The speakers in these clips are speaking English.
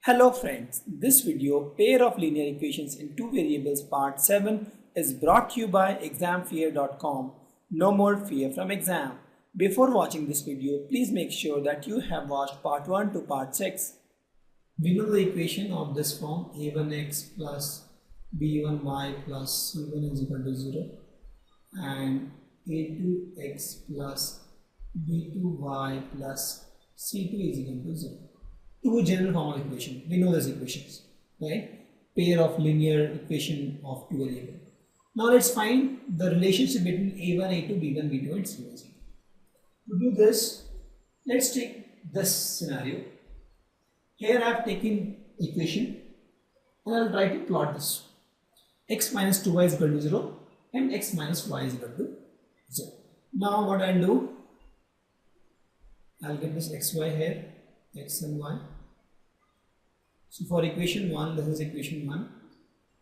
Hello friends, this video pair of linear equations in two variables part 7 is brought to you by examfear.com. No more fear from exam. Before watching this video, please make sure that you have watched part 1 to part 6. We know the equation of this form a1x plus b1y plus c1 is equal to 0 and a2x plus b2y plus c2 is equal to 0. Two general form of equation. We know these equations, right? Pair of linear equation of two variables. Now let's find the relationship between a1, a2, b1, b2 and c1, c2. To do this, let's take this scenario. Here I have taken equation and I will try to plot this. X minus 2y is equal to 0 and x minus y is equal to 0. Now what I'll do, I'll get this xy here, x and y. So for equation 1, this is equation 1.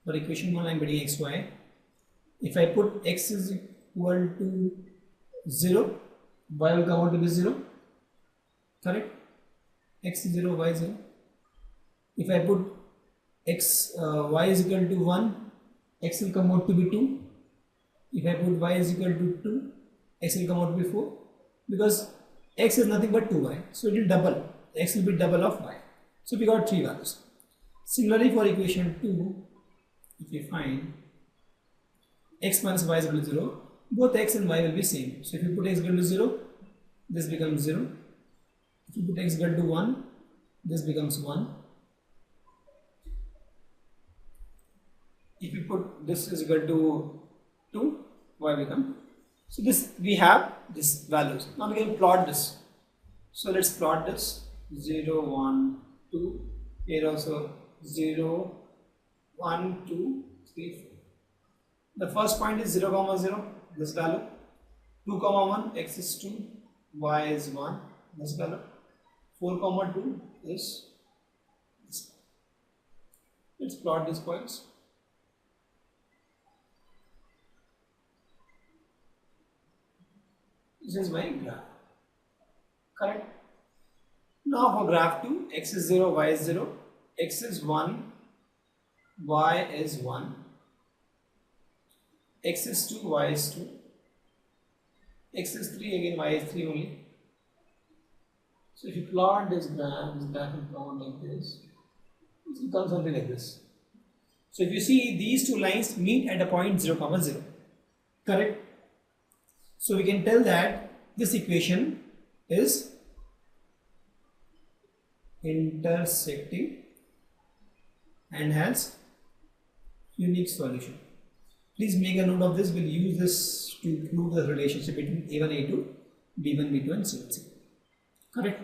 For equation 1, I am getting xy. If I put x is equal to 0, y will come out to be 0. Correct? X is 0, y is 0. If I put y is equal to 1, x will come out to be 2. If I put y is equal to 2, x will come out to be 4. Because x is nothing but 2y. So it will double. X will be double of y. So we got 3 values. Similarly for equation 2, if we find x minus y is equal to 0, both x and y will be same. So if you put x equal to 0, this becomes 0. If you put x equal to 1, this becomes 1. If you put this is equal to 2, y become. So this we have this values. Now we can plot this. So let's plot this 0, 1, 2. Here also 0, 1, 2, 3, 4. The first point is 0, 0, this value. 2, 1, x is 2, y is 1, this value. 4, 2 is this. Let's plot these points. This is my graph. Correct? Now for graph 2, x is 0, y is 0, x is 1, y is 1, x is 2, y is 2, x is 3, again y is 3 only. So if you plot this graph will come like this. It will come something like this. So if you see these two lines meet at a point 0, 0. Correct? So we can tell that this equation is intersecting and has unique solution. Please make a note of this. We'll use this to prove the relationship between a1, a2, b1, b2 and c1, c2. Correct?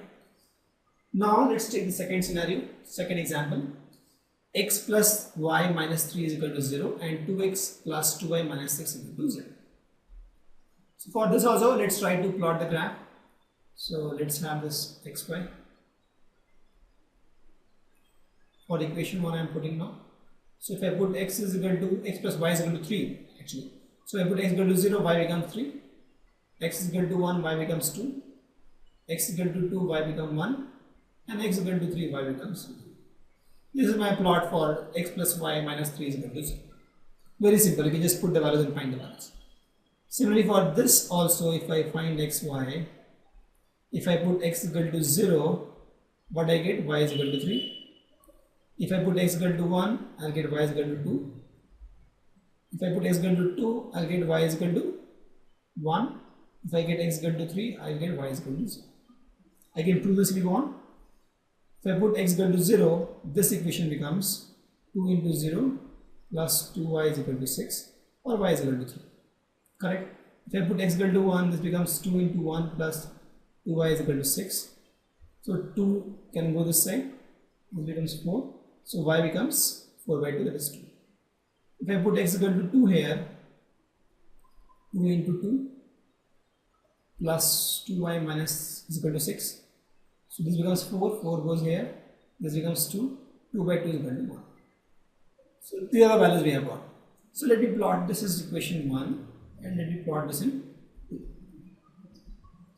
Now let's take the second scenario, second example. X plus y minus 3 is equal to 0 and 2x plus 2y minus 6 is equal to 0. So for this also, let's try to plot the graph. So let's have this xy. For equation 1 I am putting now. So if I put x is equal to x plus y is equal to 3 actually. So I put x equal to 0, y becomes 3. X is equal to 1, y becomes 2. X is equal to 2, y becomes 1. And x is equal to 3, y becomes 2. This is my plot for x plus y minus 3 is equal to 0. Very simple, you can just put the values and find the values. Similarly for this also, if I find x, y, if I put x equal to 0, what I get? Y is equal to 3. If I put x equal to 1, I'll get y is equal to 2. If I put x equal to 2, I'll get y is equal to 1. If I get x equal to 3, I'll get y is equal to 0. I can prove this if you want. If I put x equal to 0, this equation becomes 2 into 0 plus 2y is equal to 6 or y is equal to 3. Correct? If I put x equal to 1, this becomes 2 into 1 plus 2y is equal to 6. So 2 can go this side, this becomes 4. So y becomes 4 by 2, that is 2. If I put x equal to 2 here, 2 into 2 plus 2y minus is equal to 6. So this becomes 4, 4 goes here, this becomes 2, 2 by 2 is equal to 1. So these are the values we have got. So let me plot, this is equation 1 and let me plot this in 2.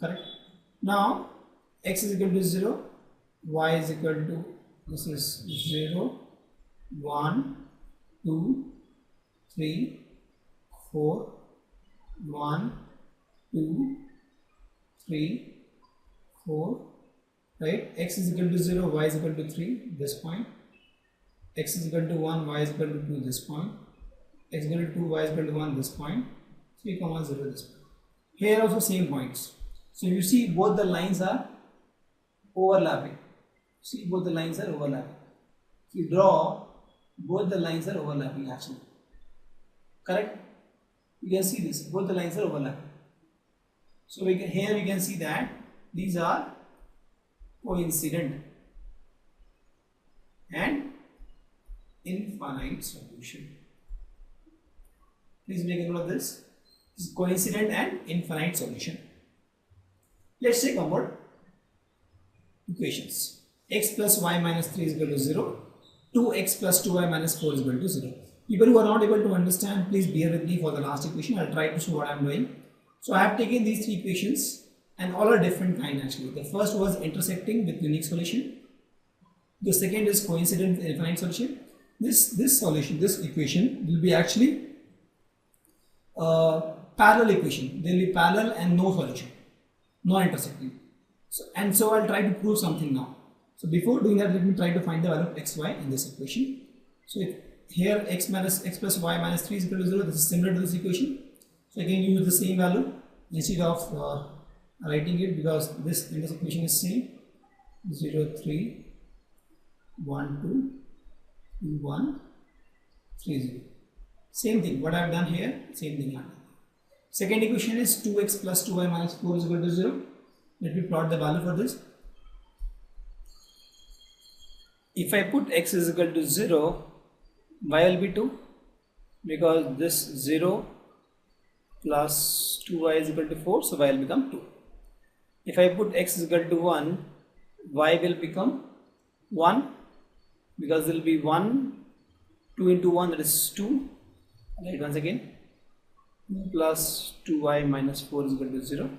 Correct? Now x is equal to 0, y is equal to This is 0, 1, 2, 3, 4, 1, 2, 3, 4, right? X is equal to 0, y is equal to 3, this point. X is equal to 1, y is equal to 2, this point. X is equal to 2, y is equal to 1, this point. 3, 0, this point. Here also same points. So you see both the lines are overlapping. See, both the lines are overlapping. If you draw, both the lines are overlapping actually. Correct? You can see this, both the lines are overlapping. So here you can see that these are coincident and infinite solution. Please make a note of this. This is coincident and infinite solution. Let's take one more equations. X plus y minus 3 is equal to 0. 2x plus 2y minus 4 is equal to 0. People who are not able to understand, please bear with me for the last equation. I'll try to show what I'm doing. So I have taken these three equations and all are different kind actually. The first was intersecting with unique solution. The second is coincident with infinite solution. This equation will be actually parallel equation. They will be parallel and no solution, non intersecting. So I'll try to prove something now. So before doing that, let me try to find the value of x, y in this equation. So if here x plus y minus 3 is equal to 0, this is similar to this equation. So I can use the same value instead of writing it, because this in this equation is same. 0, 3, 1, 2, 2, 1, 3, 0. Same thing, what I have done here, same thing I have done. Second equation is 2x plus 2y minus 4 is equal to 0. Let me plot the value for this. If I put x is equal to 0, y will be 2, because this 0 plus 2y is equal to 4, so y will become 2. If I put x is equal to 1, y will become 1, because there will be 1, 2 into 1, that is 2. Write once again, 2 plus 2y minus 4 is equal to 0.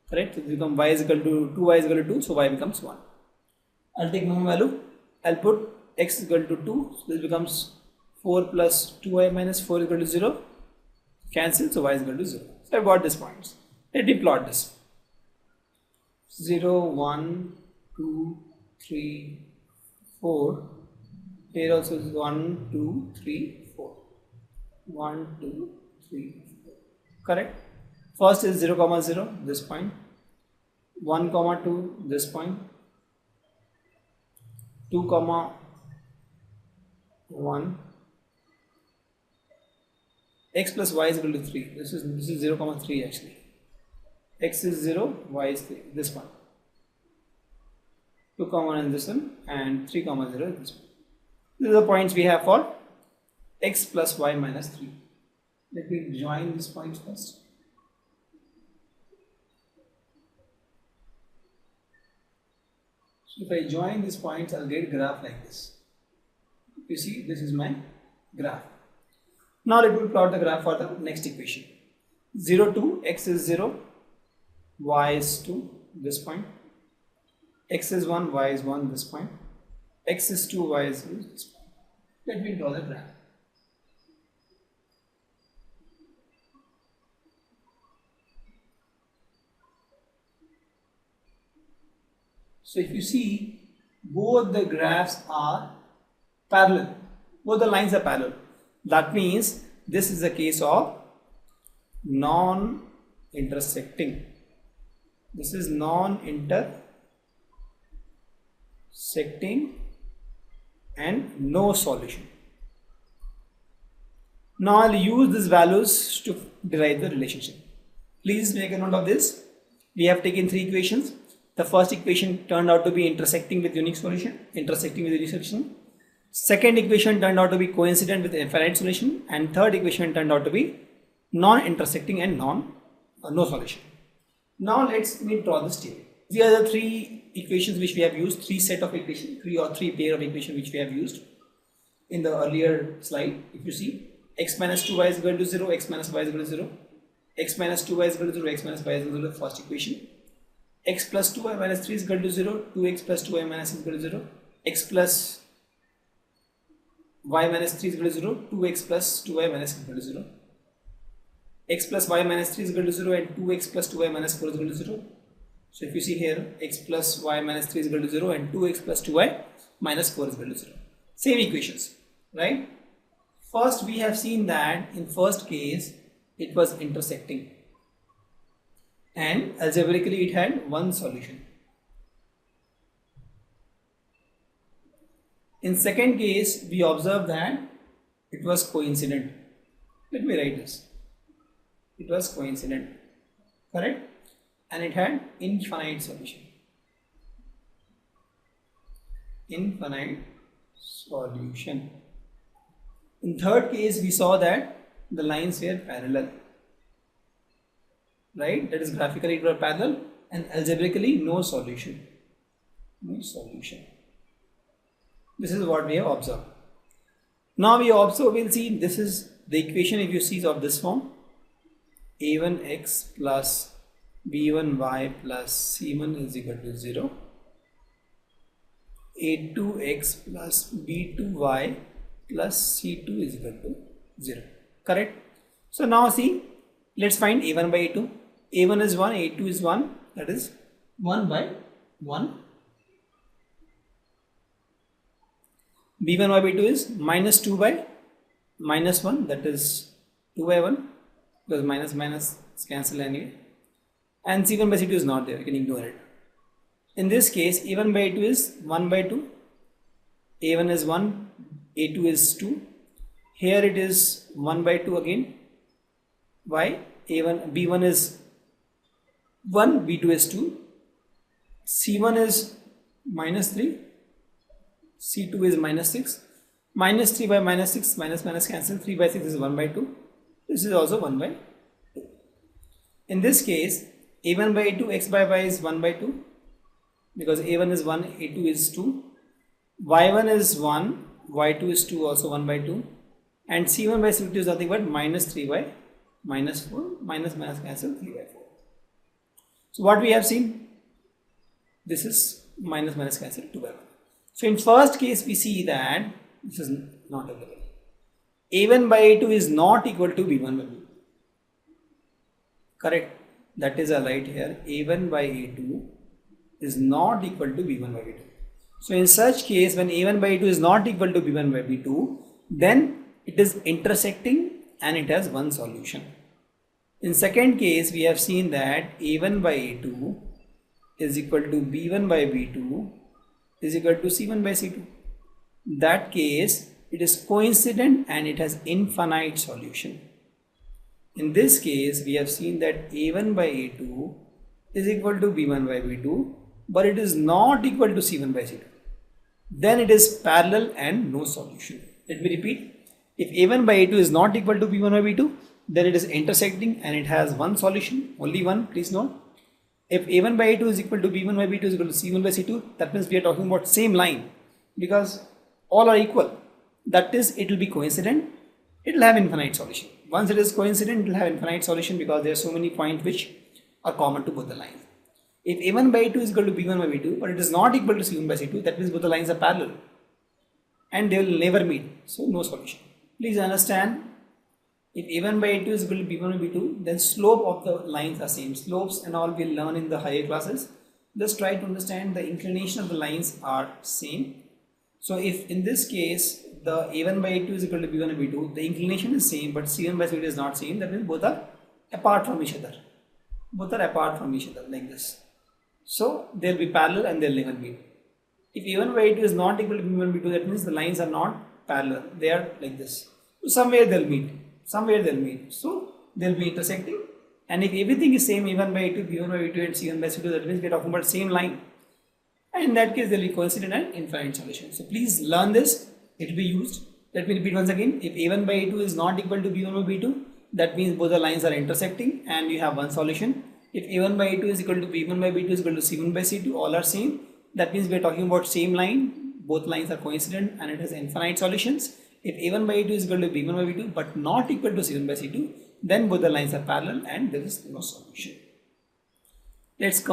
Correct? So it become y is equal to 2y is equal to 2, so y becomes 1. I'll take normal value. I'll put x is equal to 2, so this becomes 4 plus 2y minus 4 is equal to 0. Cancel, so y is equal to 0. So I've got these points. Let me plot this. 0, 1, 2, 3, 4. Here also is 1, 2, 3, 4. 1, 2, 3, 4. Correct? First is 0, 0, this point. 1, 2, this point. 2, 1. X plus y is equal to 3. This is 0, 3 actually. X is 0, y is 3. This one. 2, 1 is this one, and 3, 0 is this one. These are the points we have for x plus y minus 3. Let me join these points first. So if I join these points, I'll get a graph like this. You see, this is my graph. Now let me plot the graph for the next equation. 0, 2, x is 0, y is 2, this point. X is 1, y is 1, this point. X is 2, y is 0, this point. Let me draw the graph. So if you see, both the graphs are parallel. Both the lines are parallel. That means this is a case of non-intersecting. This is non-intersecting and no solution. Now I'll use these values to derive the relationship. Please make a note of this. We have taken three equations. The first equation turned out to be intersecting with unique solution. Second equation turned out to be coincident with infinite solution, and third equation turned out to be non-intersecting and no solution. Now let me draw this table. These are the three equations which we have used, three pair of equations which we have used in the earlier slide. If you see, x minus 2y is equal to 0, x minus y is equal to 0, x minus 2y is equal to 0, x minus y is equal to 0, first equation. X plus 2y minus 3 is equal to 0, 2x plus 2y minus is equal to 0, x plus y minus 3 is equal to 0, 2x plus 2y minus equal to 0. X plus y minus 3 is equal to 0 and 2x plus 2y minus 4 is equal to 0. So if you see here, x plus y minus 3 is equal to 0 and 2x plus 2y minus 4 is equal to 0. Same equations, right? First we have seen that in first case it was intersecting and algebraically it had one solution. In second case we observed that it was coincident. Let me write this. It was coincident, correct? And it had infinite solution. Infinite solution. In third case we saw that the lines were parallel, right? That is, graphically it were parallel and algebraically no solution. No solution. This is what we have observed. Now we also will see, this is the equation if you see of this form: a1x plus b1y plus c1 is equal to 0, a2x plus b2y plus c2 is equal to 0, correct? So now see, let's find a1 by a2. a1 is 1, a2 is 1, that is 1 by 1. b1 by b2 is minus 2 by minus 1, that is 2 by 1, because minus minus is cancelled anyway, and c1 by c2 is not there, you can ignore it. In this case a1 by a2 is 1 by 2, a1 is 1, a2 is 2, here it is 1 by 2 again. Why? a1 b1 is 1, b2 is 2, c1 is minus 3, c2 is minus 6, minus 3 by minus 6, minus minus cancel, 3 by 6 is 1 by 2, this is also 1 by 2. In this case a1 by a2, x by y is 1 by 2, because a1 is 1, a2 is 2, y1 is 1, y2 is 2, also 1 by 2, and c1 by c2 is nothing but minus 3 by minus 4, minus minus cancel, 3 by 4. So what we have seen, this is minus minus cancel, 2 by 1. So in first case we see that this is not available. a1 by a2 is not equal to b1 by b2, correct? That is right here, a1 by a2 is not equal to b1 by b2. So in such case, when a1 by a2 is not equal to b1 by b2, then it is intersecting and it has one solution. In second case we have seen that a1 by a2 is equal to b1 by b2 is equal to c1 by c2. That case it is coincident and it has infinite solution. In this case we have seen that a1 by a2 is equal to b1 by b2, but it is not equal to c1 by c2. Then it is parallel and no solution. Let me repeat. If a1 by a2 is not equal to b1 by b2, then it is intersecting and it has one solution, only one, please note. If a1 by a2 is equal to b1 by b2 is equal to c1 by c2, that means we are talking about same line, because all are equal. That is, it will be coincident, it will have infinite solution. Once it is coincident, it will have infinite solution because there are so many points which are common to both the lines. If a1 by a2 is equal to b1 by b2, but it is not equal to c1 by c2, that means both the lines are parallel and they will never meet, so no solution. Please understand, if a1 by a2 is equal to b1 by b2, then slope of the lines are same. Slopes and all we'll learn in the higher classes. Just try to understand the inclination of the lines are same. So if in this case the a1 by a2 is equal to b1 by b2, the inclination is same but c1 by c2 is not same, that means both are apart from each other. Both are apart from each other like this. So they'll be parallel and they'll never meet. If a1 by a2 is not equal to b1 by b2, that means the lines are not parallel, they are like this. So somewhere they'll meet, so they'll be intersecting. And if everything is same, a1 by a2, b1 by b2 and c1 by c2, that means we're talking about same line. And in that case they'll be coincident and infinite solution. So please learn this, it will be used. Let me repeat once again. If a1 by a2 is not equal to b1 by b2, that means both the lines are intersecting and you have one solution. If a1 by a2 is equal to b1 by b2 is equal to c1 by c2, all are same. That means we are talking about same line, both lines are coincident and it has infinite solutions. If a1 by a2 is equal to b1 by b2 but not equal to c1 by c2, then both the lines are parallel and there is no solution. Let's